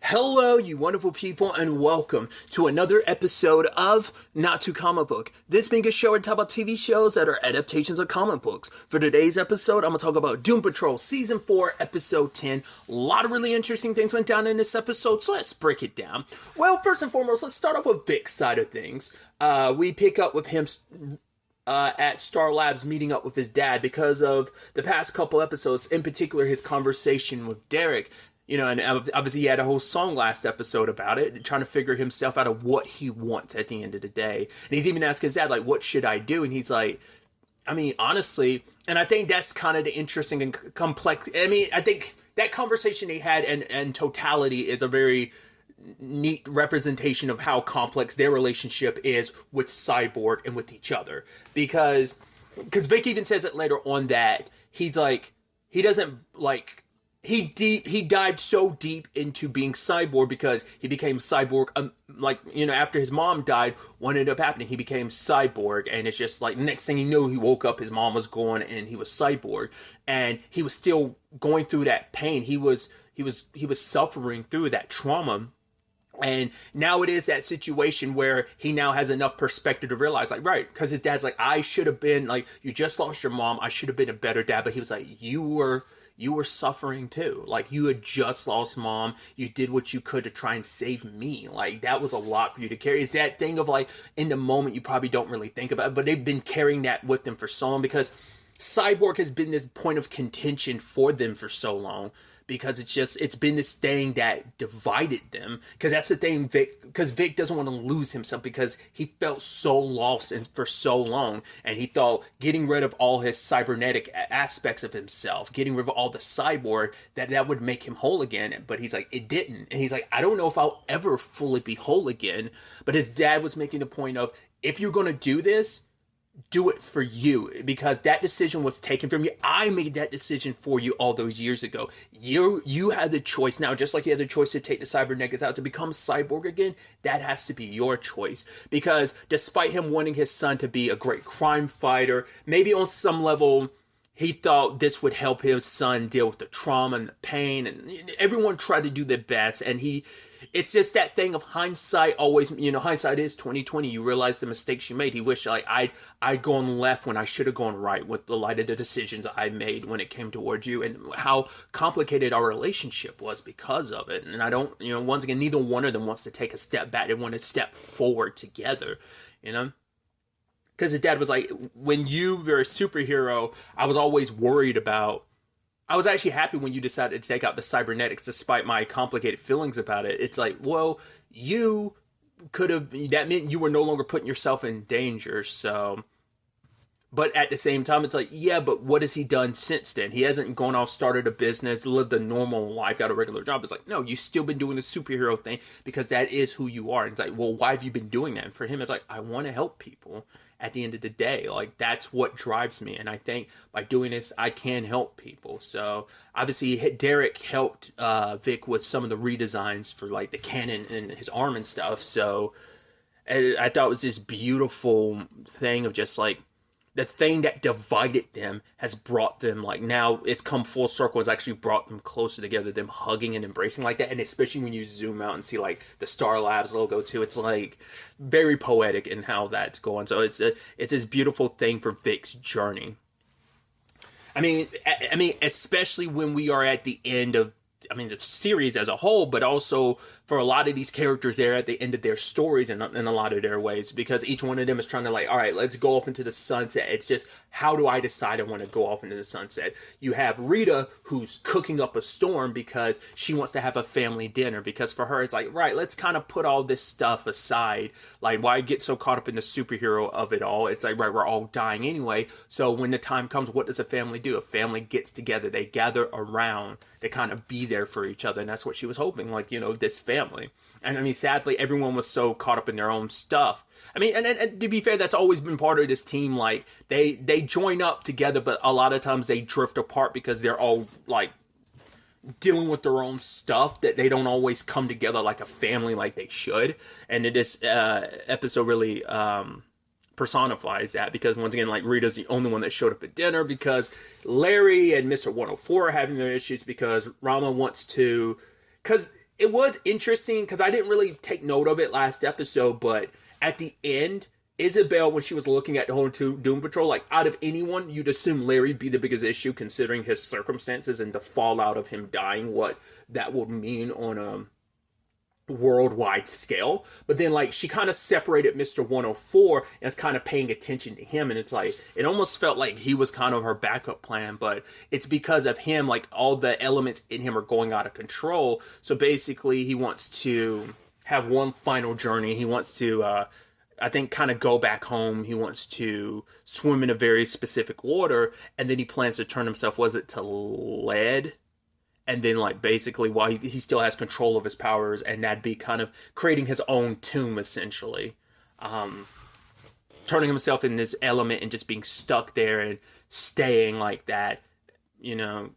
Hello, you wonderful people, and welcome to another episode of Not Too Comic Book. This being a show where I talk about TV shows that are adaptations of comic books. For today's episode, I'm going to talk about Doom Patrol Season 4, Episode 10. A lot of really interesting things went down in this episode, so let's break it down. Well, first and foremost, let's start off with Vic's side of things. We pick up with him at Star Labs meeting up with his dad because of the past couple episodes, in particular his conversation with Derek. You know, and obviously he had a whole song last episode about it, trying to figure himself out of what he wants at the end of the day. And he's even asking his dad, like, what should I do? And he's like, I mean, honestly, and I think that's kind of the interesting and complex. I mean, I think that conversation they had and totality is a very neat representation of how complex their relationship is with Cyborg and with each other. Because Vic even says it later on that he's like, he doesn't like, he dived so deep into being Cyborg because he became Cyborg, after his mom died, what ended up happening, he became Cyborg, and it's just like, next thing you knew, he woke up, his mom was gone, and he was Cyborg, and he was still going through that pain, he was suffering through that trauma. And now it is that situation where he now has enough perspective to realize, like, right, because his dad's like, I should have been, like, you just lost your mom, I should have been a better dad, but he was like, you were suffering too. Like, you had just lost mom. You did what you could to try and save me. Like, that was a lot for you to carry. It's that thing of, like, in the moment, you probably don't really think about it, but they've been carrying that with them for so long because Cyborg has been this point of contention for them for so long. Because it's been this thing that divided them. Because that's the thing, because Vic doesn't want to lose himself because he felt so lost for so long. And he thought getting rid of all his cybernetic aspects of himself, getting rid of all the cyborg, that would make him whole again. But he's like, it didn't. And he's like, I don't know if I'll ever fully be whole again. But his dad was making the point of, if you're going to do this, do it for you, because that decision was taken from you. I made that decision for you all those years ago. You had the choice now, just like you had the choice to take the cybernetics out to become Cyborg again. That has to be your choice, because despite him wanting his son to be a great crime fighter, maybe on some level he thought this would help his son deal with the trauma and the pain, and everyone tried to do their best, and it's just that thing of hindsight always, hindsight is 2020. You realize the mistakes you made. He wished, like, I'd gone left when I should have gone right with the light of the decisions I made when it came towards you, and how complicated our relationship was because of it. And I don't, once again, neither one of them wants to take a step back. They want to step forward together, Because his dad was like, when you were a superhero, I was always worried about, I was actually happy when you decided to take out the cybernetics, despite my complicated feelings about it. It's like, well, you could have, that meant you were no longer putting yourself in danger. So, but at the same time, it's like, yeah, but what has he done since then? He hasn't gone off, started a business, lived a normal life, got a regular job. It's like, no, you've still been doing the superhero thing because that is who you are. And it's like, well, why have you been doing that? And for him, it's like, I want to help people. At the end of the day, like, that's what drives me, and I think by doing this, I can help people. So obviously, Derek helped Vic with some of the redesigns for, like, the cannon and his arm and stuff. So I thought it was this beautiful thing of just, like, the thing that divided them has brought them, like, now it's come full circle, has actually brought them closer together, them hugging and embracing like that. And especially when you zoom out and see, like, the Star Labs logo too, it's, like, very poetic in how that's going. So it's this beautiful thing for Vic's journey. I mean, especially when we are at the end of, the series as a whole, but also for a lot of these characters, they're at the end of their stories in a lot of their ways, because each one of them is trying to, like, all right, let's go off into the sunset. It's just, how do I decide I want to go off into the sunset? You have Rita, who's cooking up a storm because she wants to have a family dinner, because for her, it's like, right, let's kind of put all this stuff aside. Like, why get so caught up in the superhero of it all? It's like, right, we're all dying anyway. So when the time comes, what does a family do? A family gets together, they gather around, they kind of be there for each other. And that's what she was hoping, like, this family. And sadly, everyone was so caught up in their own stuff. And to be fair, that's always been part of this team. Like, they join up together, but a lot of times they drift apart because they're all, like, dealing with their own stuff, that they don't always come together like a family like they should. And this episode really personifies that, because once again, like, Rita's the only one that showed up at dinner because Larry and Mr. 104 are having their issues, because Rama wants to, because it was interesting because I didn't really take note of it last episode, but at the end, Isabel, when she was looking at the whole Doom Patrol, like, out of anyone, you'd assume Larry'd be the biggest issue considering his circumstances and the fallout of him dying, what that would mean on a worldwide scale. But then, like, she kind of separated Mr. 104 and is kind of paying attention to him, and it's like, it almost felt like he was kind of her backup plan, but it's because of him, like, all the elements in him are going out of control. So basically, he wants to have one final journey. He wants to, I think, kind of go back home. He wants to swim in a very specific water, and then he plans to turn himself, was it to lead? And then, like, basically, while he still has control of his powers, and that'd be kind of creating his own tomb, essentially. Turning himself in this element and just being stuck there and staying like that, you know,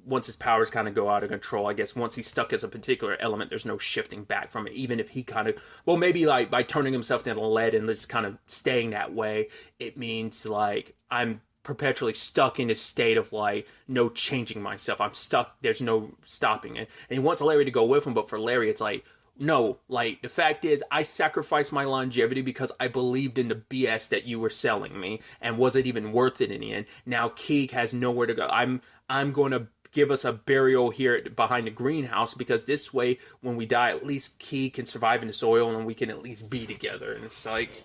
once his powers kind of go out of control. I guess once he's stuck as a particular element, there's no shifting back from it. Even if he kind of, well, maybe like by turning himself into lead and just kind of staying that way, it means like I'm perpetually stuck in a state of like no changing myself. I'm stuck. There's no stopping it. And he wants Larry to go with him, but for Larry, it's like, no, like, the fact is, I sacrificed my longevity because I believed in the BS that you were selling me, and was it even worth it in the end? Now Keeg has nowhere to go. I'm going to give us a burial here behind the greenhouse, because this way, when we die, at least Keeg can survive in the soil, and we can at least be together. And it's like,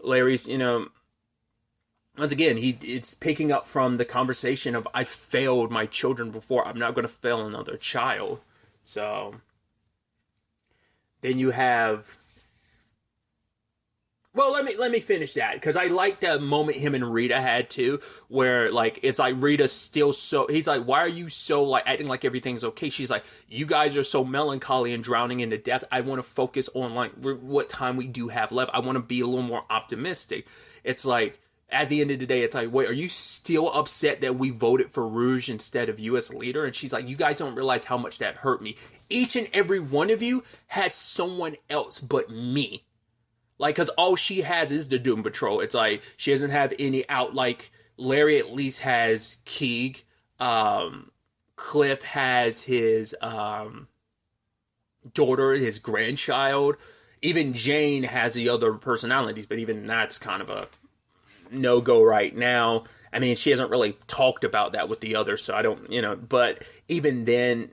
Larry's, you know, once again, it's picking up from the conversation of, I failed my children before, I'm not going to fail another child. So then you have, well, let me finish that, because I like the moment him and Rita had too, where like it's like Rita's still so, he's like, why are you so like acting like everything's okay? She's like, you guys are so melancholy and drowning into death. I want to focus on like what time we do have left. I want to be a little more optimistic. It's like, at the end of the day, it's like, wait, are you still upset that we voted for Rouge instead of you as leader? And she's like, you guys don't realize how much that hurt me. Each and every one of you has someone else but me. Like, because all she has is the Doom Patrol. It's like, she doesn't have any out, like, Larry at least has Keeg. Cliff has his daughter, his grandchild. Even Jane has the other personalities, but even that's kind of a no-go right now. I mean, she hasn't really talked about that with the others, so I don't, you know, but even then,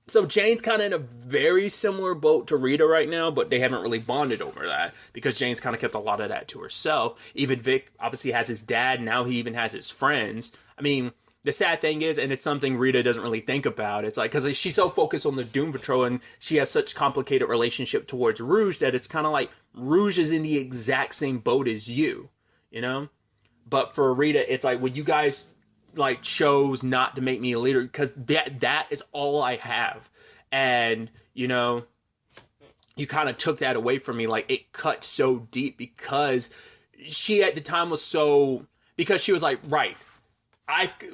so Jane's kind of in a very similar boat to Rita right now, but they haven't really bonded over that, because Jane's kind of kept a lot of that to herself. Even Vic obviously has his dad, now he even has his friends. I mean, the sad thing is, and it's something Rita doesn't really think about, it's like, because she's so focused on the Doom Patrol, and she has such complicated relationship towards Rouge, that it's kind of like, Rouge is in the exact same boat as you know? But for Rita, it's like, when you guys like chose not to make me a leader, because that is all I have. And, you know, you kind of took that away from me. Like, it cut so deep, because she at the time was so, because she was like, right,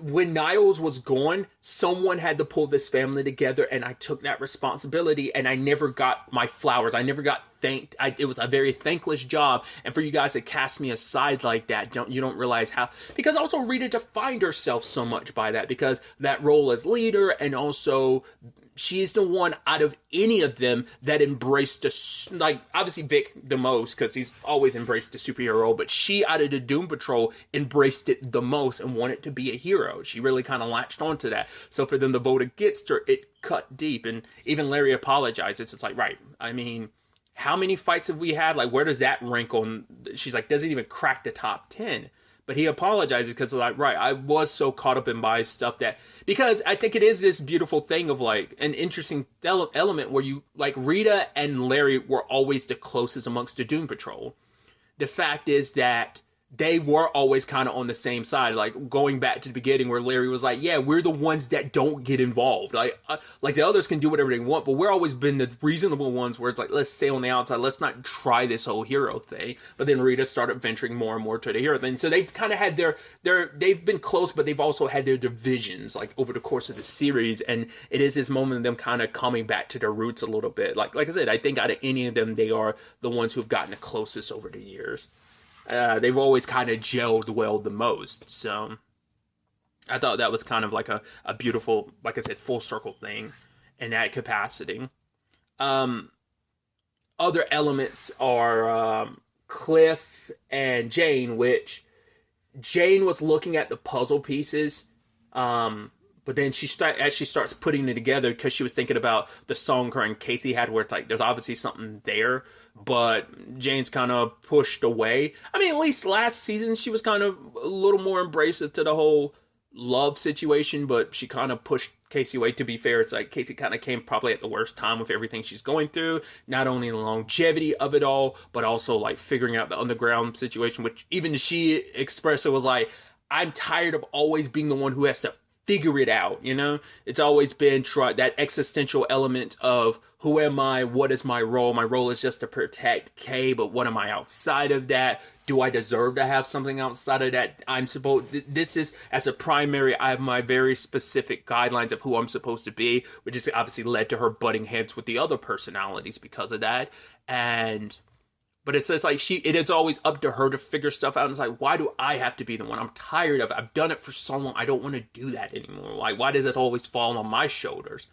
when Niles was gone, someone had to pull this family together, and I took that responsibility, and I never got my flowers. I never got thanked. It was a very thankless job, and for you guys to cast me aside like that, you don't realize how, because also Rita defined herself so much by that, because that role as leader, and also she's the one out of any of them that embraced the, like, obviously Vic the most, because he's always embraced the superhero role, but she out of the Doom Patrol embraced it the most and wanted to be a hero. She really kind of latched onto that. So for them to vote against her, it cut deep. And even Larry apologizes. It's like, right, I mean, how many fights have we had? Like, where does that rank on? She's like, doesn't even crack the top 10. But he apologizes because, like, right, I was so caught up in my stuff that, because I think it is this beautiful thing of, like, an interesting element where you, like, Rita and Larry were always the closest amongst the Doom Patrol. The fact is that they were always kind of on the same side, like going back to the beginning where Larry was like, yeah, we're the ones that don't get involved. Like the others can do whatever they want, but we're always been the reasonable ones where it's like, let's stay on the outside. Let's not try this whole hero thing. But then Rita started venturing more and more to the hero thing. So they've kind of had they've been close, but they've also had their divisions like over the course of the series. And it is this moment of them kind of coming back to their roots a little bit. Like I said, I think out of any of them, they are the ones who've gotten the closest over the years. They've always kind of gelled well the most. So I thought that was kind of like a beautiful, like I said, full circle thing in that capacity. other elements are Cliff and Jane, which Jane was looking at the puzzle pieces, but then as she starts putting it together, because she was thinking about the song her and Casey had, where it's like there's obviously something there, but Jane's kind of pushed away. I mean, at least last season she was kind of a little more embracive to the whole love situation, but she kind of pushed Casey away. To be fair, it's like Casey kind of came probably at the worst time with everything she's going through, not only the longevity of it all, but also like figuring out the underground situation, which even she expressed, it was like, I'm tired of always being the one who has to figure it out, you know? It's always been that existential element of who am I? What is my role? My role is just to protect Kay, but what am I outside of that? Do I deserve to have something outside of that? This is, as a primary, I have my very specific guidelines of who I'm supposed to be, which has obviously led to her butting heads with the other personalities because of that. But it's just like it is always up to her to figure stuff out. And it's like, why do I have to be the one? I'm tired of it. I've done it for so long. I don't want to do that anymore. Like, why does it always fall on my shoulders?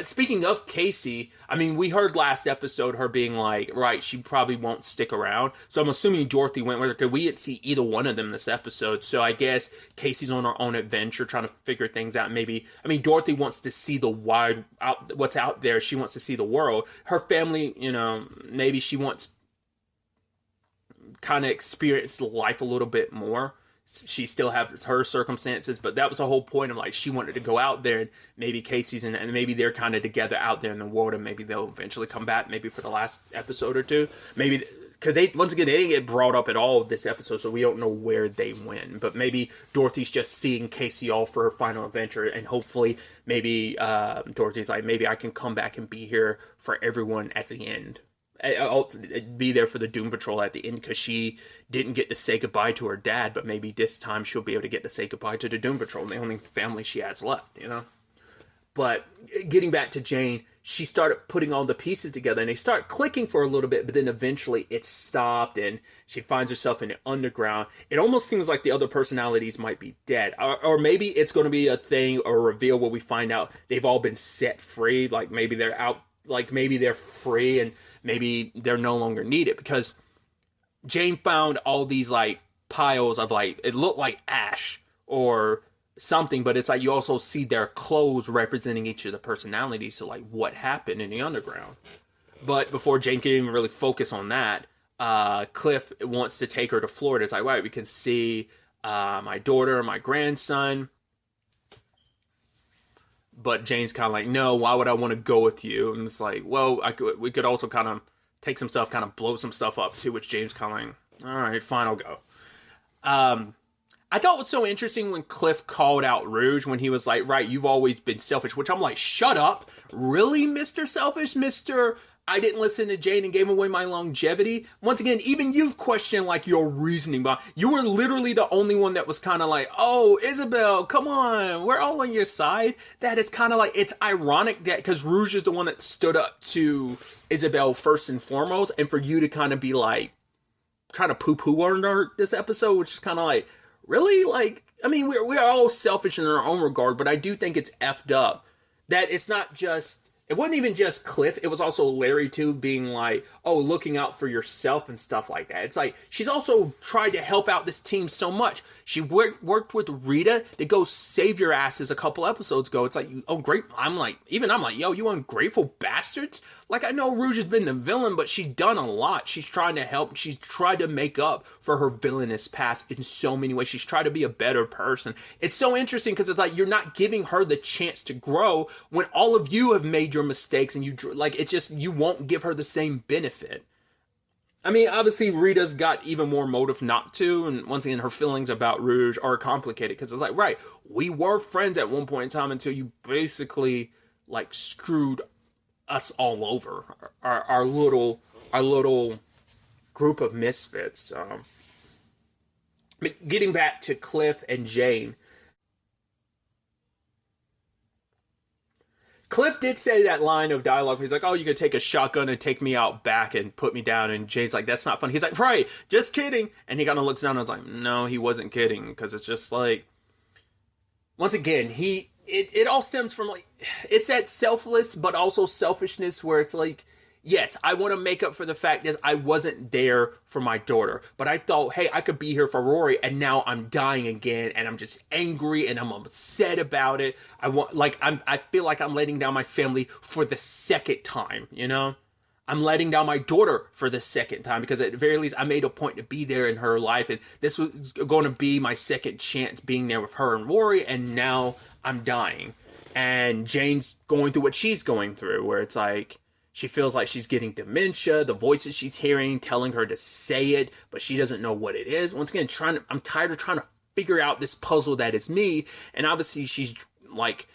Speaking of Casey, I mean, we heard last episode her being like, right, she probably won't stick around. So I'm assuming Dorothy went with her, because we didn't see either one of them this episode. So I guess Casey's on her own adventure trying to figure things out. Maybe, I mean, Dorothy wants to see what's out there. She wants to see the world. Her family, you know, maybe she wants kind of experience life a little bit more. She still has her circumstances, but that was the whole point of like, she wanted to go out there, and maybe Casey's and maybe they're kind of together out there in the world, and maybe they'll eventually come back, maybe for the last episode or two, maybe, because they didn't get brought up at all this episode, so we don't know where they went. But maybe Dorothy's just seeing Casey off for her final adventure, and hopefully maybe Dorothy's like, maybe I can come back and be here for everyone at the end. I'll be there for the Doom Patrol at the end, because she didn't get to say goodbye to her dad, but maybe this time she'll be able to get to say goodbye to the Doom Patrol, the only family she has left, you know? But getting back to Jane, she started putting all the pieces together, and they start clicking for a little bit, but then eventually it stopped, and she finds herself in the underground. It almost seems like the other personalities might be dead, or maybe it's going to be a thing or a reveal where we find out they've all been set free, like maybe they're out, like maybe they're free, and maybe they're no longer needed, because Jane found all these like piles of like, it looked like ash or something, but it's like you also see their clothes representing each of the personalities. So like, what happened in the underground? But before Jane can even really focus on that, Cliff wants to take her to Florida. It's like, right, we can see my daughter, my grandson. But Jane's kind of like, no, why would I want to go with you? And it's like, well, we could also kind of take some stuff, kind of blow some stuff up too, which Jane's kind of like, all right, fine, I'll go. I thought it was so interesting when Cliff called out Rouge, when he was like, right, you've always been selfish, which I'm like, shut up. Really, Mr. Selfish? Mr. I didn't listen to Jane and gave away my longevity. Once again, even you've questioned like your reasoning, but you were literally the only one that was kind of like, oh, Isabel, come on, we're all on your side. That it's kind of like, it's ironic that, because Rouge is the one that stood up to Isabel first and foremost, and for you to kind of be like, trying to poo-poo on her this episode, which is kind of like, really? Like, I mean, we are all selfish in our own regard, but I do think it's effed up that it's not just, it wasn't even just Cliff, it was also Larry too, being like, oh, looking out for yourself and stuff like that. It's like, she's also tried to help out this team so much. She worked with Rita to go save your asses a couple episodes ago. It's like, oh, great. I'm like, yo, you ungrateful bastards. Like, I know Rouge has been the villain, but she's done a lot. She's trying to help. She's tried to make up for her villainous past in so many ways. She's tried to be a better person. It's so interesting because it's like, you're not giving her the chance to grow when all of you have made your mistakes, and you won't give her the same benefit. I mean, obviously Rita's got even more motive not to, and once again, her feelings about Rouge are complicated, because it's like, right, we were friends at one point in time until you basically like screwed us all over, our little group of misfits. But getting back to Cliff and Jane, Cliff did say that line of dialogue. He's like, oh, you could take a shotgun and take me out back and put me down. And Jane's like, that's not fun. He's like, right, just kidding. And he kind of looks down and was like, no, he wasn't kidding. Because it's just like, once again, it all stems from, like, it's that selfless but also selfishness where it's like, yes, I want to make up for the fact that I wasn't there for my daughter, but I thought, hey, I could be here for Rory, and now I'm dying again, and I'm just angry, and I'm upset about it. I feel like I'm letting down my family for the second time, you know? I'm letting down my daughter for the second time, because at the very least, I made a point to be there in her life, and this was going to be my second chance being there with her and Rory, and now I'm dying. And Jane's going through what she's going through, where it's like, she feels like she's getting dementia, the voices she's hearing telling her to say it, but she doesn't know what it is. Once again, I'm tired of trying to figure out this puzzle that is me, and obviously she's, like,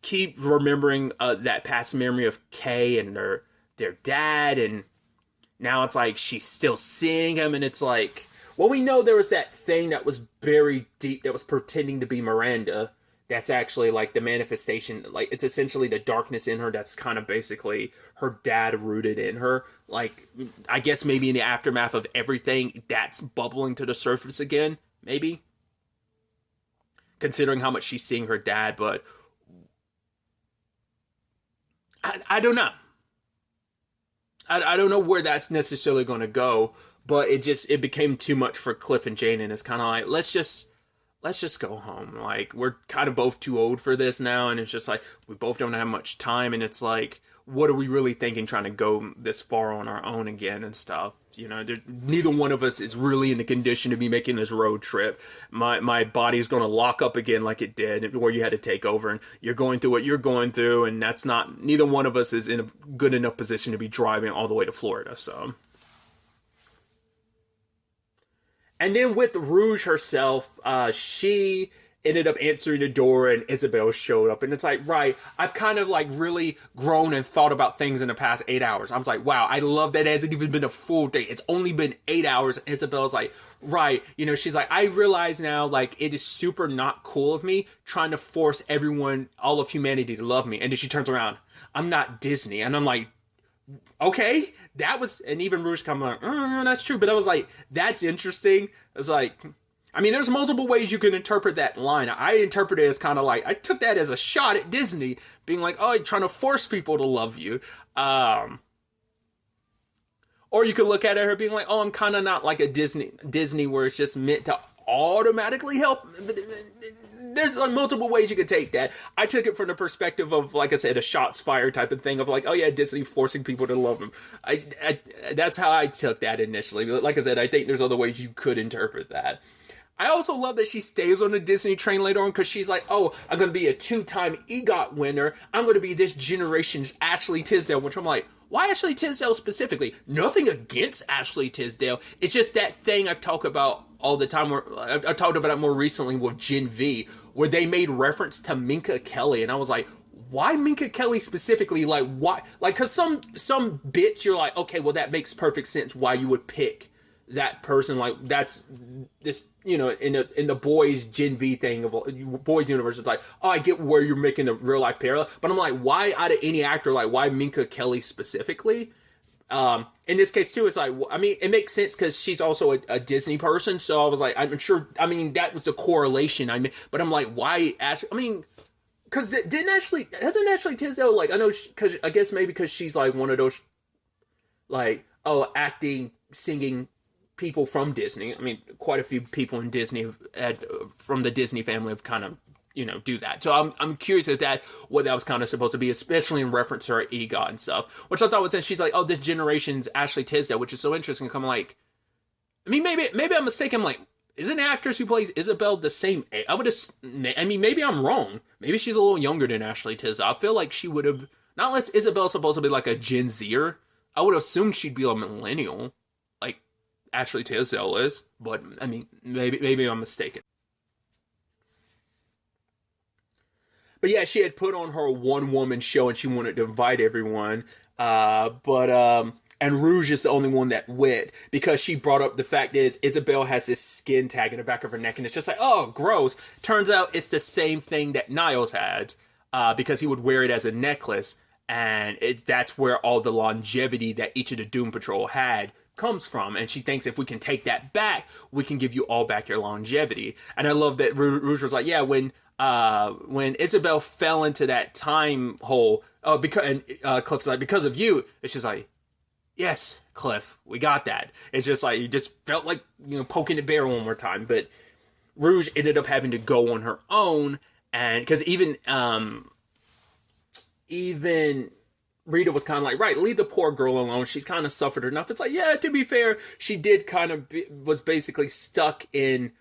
keep remembering that past memory of Kay and their dad, and now it's like she's still seeing him, and it's like, well, we know there was that thing that was buried deep that was pretending to be Miranda. That's actually, like, the manifestation, like, it's essentially the darkness in her that's kind of basically her dad rooted in her. Like, I guess maybe in the aftermath of everything, that's bubbling to the surface again, maybe. Considering how much she's seeing her dad, but I don't know. I don't know where that's necessarily going to go, but it became too much for Cliff and Jane, and it's kind of like, let's just go home. Like, we're kind of both too old for this now, and it's just like, we both don't have much time, and it's like, what are we really thinking trying to go this far on our own again and stuff? You know, neither one of us is really in the condition to be making this road trip. My body's going to lock up again like it did, where you had to take over, and you're going through what you're going through, and neither one of us is in a good enough position to be driving all the way to Florida, so... And then with Rouge herself, she ended up answering the door, and Isabel showed up. And it's like, right, I've kind of, like, really grown and thought about things in the past 8 hours. I was like, wow, I love that it hasn't even been a full day. It's only been 8 hours. And Isabel's like, right. You know, she's like, I realize now, like, it is super not cool of me trying to force everyone, all of humanity to love me. And then she turns around, I'm not Disney. And I'm like, okay, that was, and even Rouge come like, that's true, but I was like, that's interesting. I was like, I mean, there's multiple ways you can interpret that line. I interpret it as kind of like, I took that as a shot at Disney, being like, oh, you're trying to force people to love you. Or you could look at her being like, oh, I'm kind of not like a Disney where it's just meant to automatically help. There's like multiple ways you could take that. I took it from the perspective of, like I said, a shots fired type of thing of like, oh yeah, Disney forcing people to love them. That's how I took that initially. Like I said, I think there's other ways you could interpret that. I also love that she stays on the Disney train later on because she's like, oh, I'm going to be a 2-time EGOT winner. I'm going to be this generation's Ashley Tisdale, which I'm like, why Ashley Tisdale specifically? Nothing against Ashley Tisdale. It's just that thing I've talked about all the time. I've talked about it more recently with Gen V, where they made reference to Minka Kelly. And I was like, why Minka Kelly specifically? Like, why? Like, because some bits you're like, okay, well, that makes perfect sense why you would pick that person. Like, that's this, you know, in the boys Gen V thing of boys universe, it's like, oh, I get where you're making a real life parallel, but I'm like, why out of any actor, like, why Minka Kelly specifically? In this case too, it's like, I mean, it makes sense because she's also a Disney person, so I was like, I'm sure, I mean, that was the correlation, I mean, but I'm like, why Ashley? I mean, because hasn't Ashley Tisdale, like, I know, because I guess maybe because she's like one of those, like, oh, acting, singing people from Disney. I mean, quite a few people in Disney from the Disney family have kind of, you know, do that. So I'm curious as that what that was kind of supposed to be, especially in reference to her EGOT and stuff, which I thought was that she's like, oh, this generation's Ashley Tisdale, which is so interesting. I'm like, I mean, maybe I'm mistaken. I'm like, isn't the actress who plays Isabel the same age? I mean, maybe I'm wrong. Maybe she's a little younger than Ashley Tisdale. I feel like she would have, not unless Isabel's supposed to be like a Gen Zer, I would assume she'd be a millennial, like Ashley Tisdale is, but I mean, maybe I'm mistaken. But yeah, she had put on her one-woman show and she wanted to invite everyone. And Rouge is the only one that went because she brought up the fact is Isabel has this skin tag in the back of her neck and it's just like, oh, gross. Turns out it's the same thing that Niles had because he would wear it as a necklace. And that's where all the longevity that each of the Doom Patrol had comes from, and she thinks if we can take that back, we can give you all back your longevity. And I love that Rouge was like, yeah, when when Isabel fell into that time hole, and Cliff's like, because of you, it's just like, yes, Cliff, we got that. It's just like, you just felt like, poking the bear one more time. But Rouge ended up having to go on her own, and because even Rita was kind of like, right, leave the poor girl alone. She's kind of suffered enough. It's like, yeah, to be fair, she did kind of was basically stuck in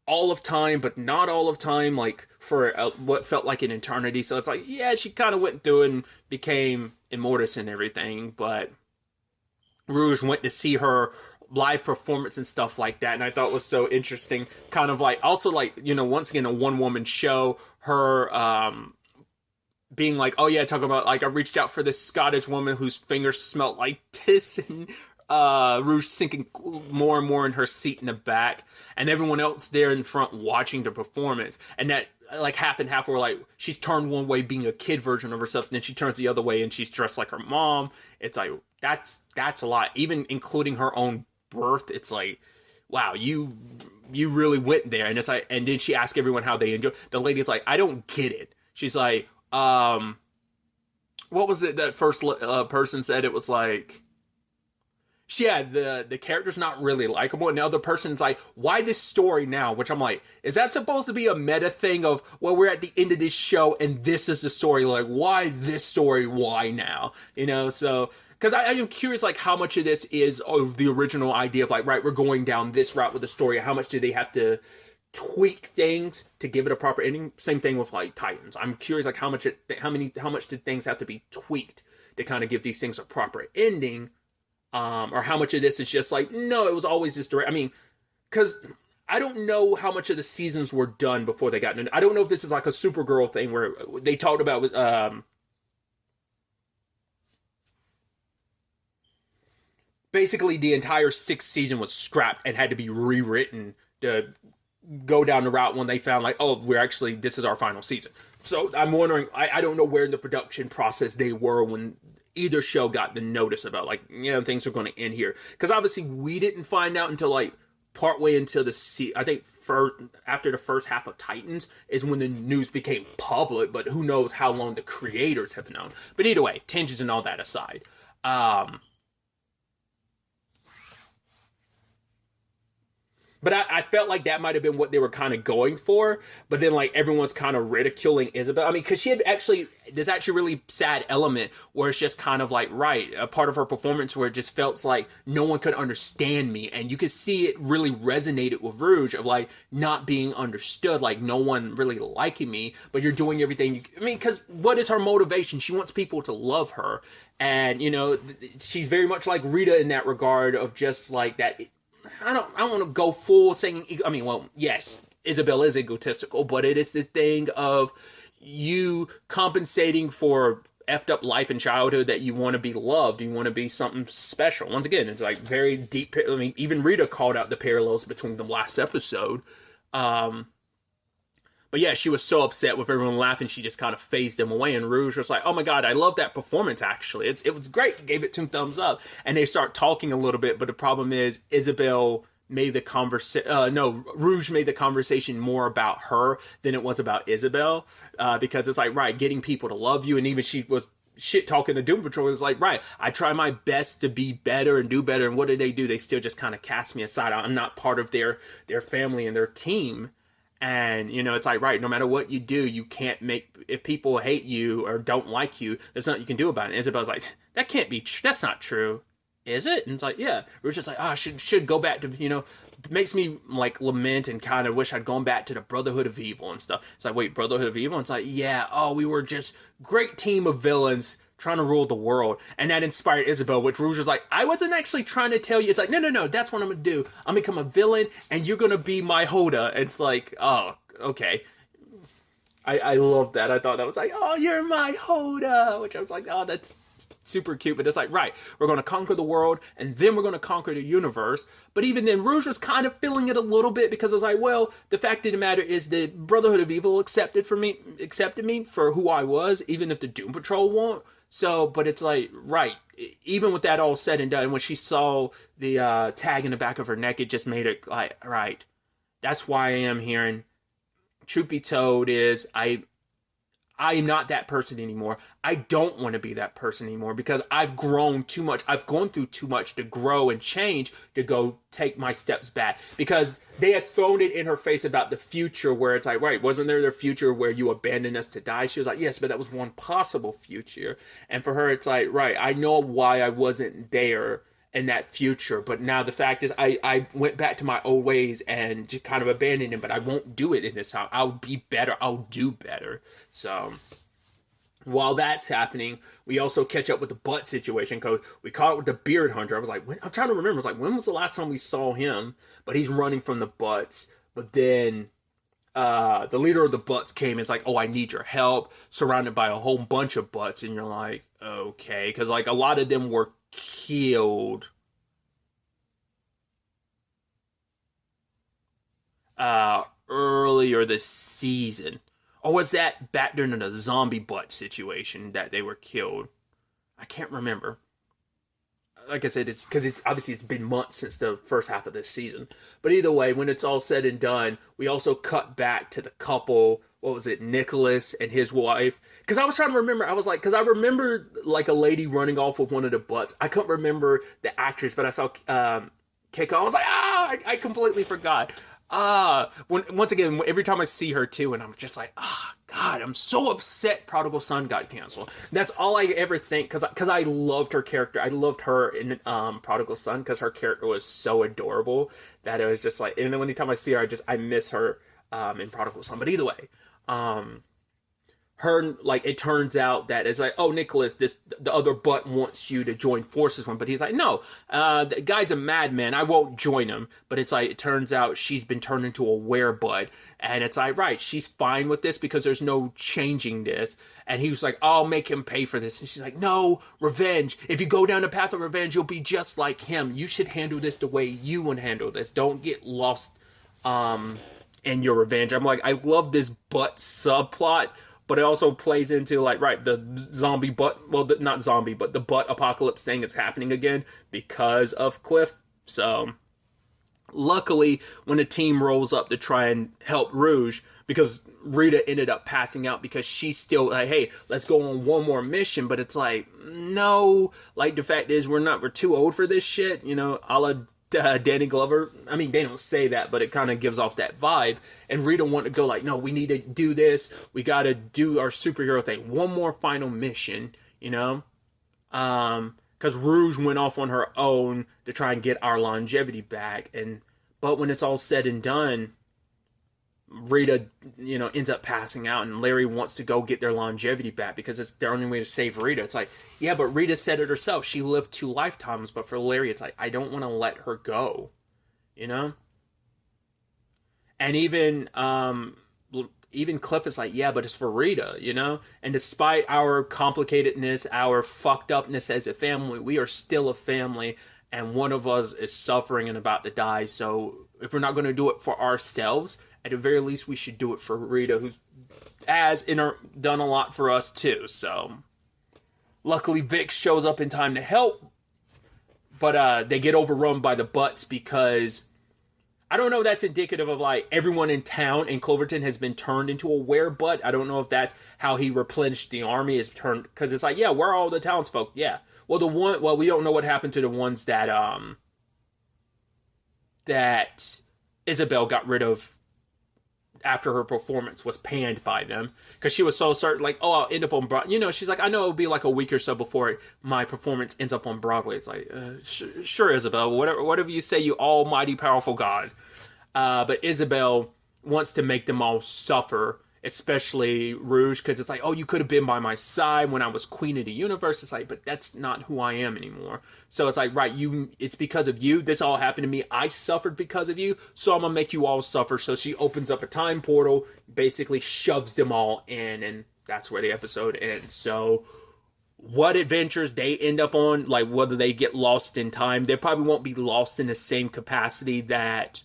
all of time, but not all of time, like for what felt like an eternity. So it's like, yeah, she kind of went through and became Immortus and everything, but Rouge went to see her live performance and stuff like that, and I thought it was so interesting. Kind of like, also like, once again, a one-woman show, her being like, oh yeah, talking about like, I reached out for this Scottish woman whose fingers smelled like piss, and Rouge sinking more and more in her seat in the back, and everyone else there in front watching the performance. And that, like, half and half were like, she's turned one way being a kid version of herself, and then she turns the other way and she's dressed like her mom. It's like, that's a lot. Even including her own birth, it's like, wow, you really went there. And it's like, and then she asked everyone how they enjoy. The lady's like, I don't get it. She's like, what was it that first person said? It was like, yeah, the character's not really likable, and the other person's like, why this story now? Which I'm like, is that supposed to be a meta thing of, well, we're at the end of this show and this is the story, like, why this story, why now? So, because I am curious, like, how much of this is of the original idea of like, right, we're going down this route with the story. How much do they have to tweak things to give it a proper ending? Same thing with like Titans. I'm curious, like, how much did things have to be tweaked to kind of give these things a proper ending? Or how much of this is just like, no, it was always this direct. I mean, because I don't know how much of the seasons were done before they got into. I don't know if this is like a Supergirl thing where they talked about basically the entire 6th season was scrapped and had to be rewritten to go down the route when they found like, oh, this is our final season. So I'm wondering, I don't know where in the production process they were when either show got the notice about like, things are going to end here. Because obviously we didn't find out until like partway into I think after the first half of Titans is when the news became public, but who knows how long the creators have known. But either way, tangents and all that aside, but I felt like that might have been what they were kind of going for. But then, like, everyone's kind of ridiculing Isabel. I mean, because there's actually a really sad element where it's just kind of like, right, a part of her performance where it just felt like no one could understand me. And you could see it really resonated with Rouge of, like, not being understood, like, no one really liking me, but you're doing everything. Because what is her motivation? She wants people to love her. And, she's very much like Rita in that regard of just, like, that. I don't want to go full saying, yes, Isabel is egotistical, but it is the thing of you compensating for effed up life and childhood that you want to be loved, you want to be something special. Once again, it's like very deep. I mean, even Rita called out the parallels between the last episode. But yeah, she was so upset with everyone laughing, she just kind of phased them away. And Rouge was like, oh my God, I love that performance, actually. It was great. Gave it 2 thumbs up. And they start talking a little bit, but the problem is Rouge made the conversation more about her than it was about Isabel. Because it's like, right, getting people to love you. And even she was shit talking to Doom Patrol. It's like, right, I try my best to be better and do better. And what do? They still just kind of cast me aside. I'm not part of their family and their team. And, it's like, right, no matter what you do, you can't if people hate you or don't like you, there's nothing you can do about it. And Isabel's like, that can't be, that's not true. Is it? And it's like, yeah. We're just like, I should go back to, it makes me like lament and kind of wish I'd gone back to the Brotherhood of Evil and stuff. It's like, wait, Brotherhood of Evil? And it's like, yeah, we were just great team of villains trying to rule the world. And that inspired Isabel, which Rouge was like, I wasn't actually trying to tell you. It's like, no, that's what I'm going to do. I'm going to become a villain, and you're going to be my Hoda. And it's like, oh, okay. I love that. I thought that was like, oh, you're my Hoda. Which I was like, oh, that's super cute. But it's like, right, we're going to conquer the world, and then we're going to conquer the universe. But even then, Rouge was kind of feeling it a little bit, because I was like, well, the fact of the matter is the Brotherhood of Evil accepted me for who I was, even if the Doom Patrol won't. So, but it's like, right, even with that all said and done, when she saw the tag in the back of her neck, it just made it like, right, that's why I am here. And truth be told, is I'm not that person anymore. I don't want to be that person anymore because I've grown too much. I've gone through too much to grow and change to go take my steps back. Because they had thrown it in her face about the future where it's like, right, wasn't there the future where you abandoned us to die? She was like, yes, but that was one possible future. And for her, it's like, right, I know why I wasn't there in that future, but now the fact is I went back to my old ways and just kind of abandoned him, but I won't do it in this time. I'll be better. I'll do better. So while that's happening, we also catch up with the butt situation because we caught up with the beard hunter. I was like, I'm trying to remember. I was like, when was the last time we saw him? But he's running from the butts. But then the leader of the butts came and it's like, oh, I need your help, surrounded by a whole bunch of butts. And you're like, okay, because like a lot of them were killed earlier this season. Or was that back during the zombie butt situation that they were killed? I can't remember. Like I said, it's because it's been months since the first half of this season. But either way, when it's all said and done, we also cut back to the couple. What was it, Nicholas and his wife? Because I was trying to remember. I was like, because I remember like a lady running off with one of the butts. I couldn't remember the actress, but I saw Keiko. I was like, I completely forgot. Once again, every time I see her too, and I'm just like, God, I'm so upset Prodigal Son got canceled. That's all I ever think, because I loved her character. I loved her in Prodigal Son, because her character was so adorable that it was just like, and anytime I see her, I miss her in Prodigal Son. But either way, her, like, it turns out that it's like, oh, Nicholas, the other butt wants you to join forces with him, but he's like, no, the guy's a madman, I won't join him. But it's like, it turns out she's been turned into a werebutt, and it's like, right, she's fine with this because there's no changing this. And he was like, I'll make him pay for this. And she's like, no, revenge. If you go down the path of revenge, you'll be just like him. You should handle this the way you would handle this. Don't get lost in your revenge. I'm like, I love this butt subplot. But it also plays into, like, right, the zombie butt, well, not zombie, but the butt apocalypse thing is happening again because of Cliff. So, luckily, when the team rolls up to try and help Rouge, because Rita ended up passing out because she's still like, hey, let's go on one more mission. But it's like, no, like, the fact is we're too old for this shit, you know, a la Danny Glover. I mean, they don't say that, but it kind of gives off that vibe. And Rita wanted to go like, no, we need to do this. We got to do our superhero thing. One more final mission, you know? Because Rouge went off on her own to try and get our longevity back. But when it's all said and done, Rita, you know, ends up passing out, and Larry wants to go get their longevity back because it's their only way to save Rita. It's like, yeah, but Rita said it herself. She lived 2 lifetimes, but for Larry, it's like, I don't want to let her go, you know? And even Cliff is like, yeah, but it's for Rita, you know? And despite our complicatedness, our fucked upness as a family, we are still a family, and one of us is suffering and about to die. So if we're not going to do it for ourselves, at the very least, we should do it for Rita, who's done a lot for us too. So, luckily, Vic shows up in time to help, but they get overrun by the butts because I don't know if that's indicative of like everyone in town in Cloverton has been turned into a werebutt. I don't know if that's how he replenished the army, is turned, because it's like, yeah, where are all the townsfolk? Yeah, well, we don't know what happened to the ones that Isabel got rid of after her performance was panned by them, because she was so certain, like, oh, I'll end up on Broadway. You know, she's like, I know it'll be like a week or so before my performance ends up on Broadway. It's like, sure, Isabel, whatever you say, you almighty powerful God. But Isabel wants to make them all suffer, especially Rouge, because it's like, oh, you could have been by my side when I was queen of the universe. It's like, but that's not who I am anymore. So it's like, right, it's because of you. This all happened to me. I suffered because of you, so I'm going to make you all suffer. So she opens up a time portal, basically shoves them all in, and that's where the episode ends. So what adventures they end up on, like whether they get lost in time, they probably won't be lost in the same capacity that...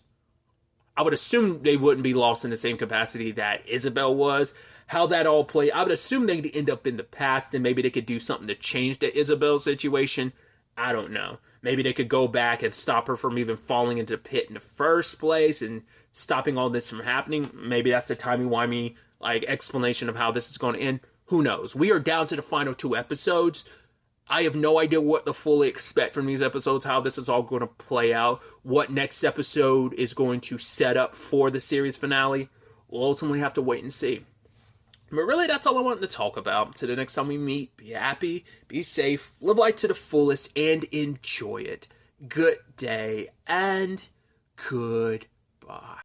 I would assume they wouldn't be lost in the same capacity that Isabel was. How that all played, I would assume they'd end up in the past, and maybe they could do something to change the Isabel situation. I don't know. Maybe they could go back and stop her from even falling into the pit in the first place and stopping all this from happening. Maybe that's the timey-wimey explanation of how this is going to end. Who knows? We are down to the final 2 episodes. I have no idea what to fully expect from these episodes, how this is all going to play out, what next episode is going to set up for the series finale. We'll ultimately have to wait and see. But really, that's all I wanted to talk about. Until the next time we meet, be happy, be safe, live life to the fullest, and enjoy it. Good day, and goodbye.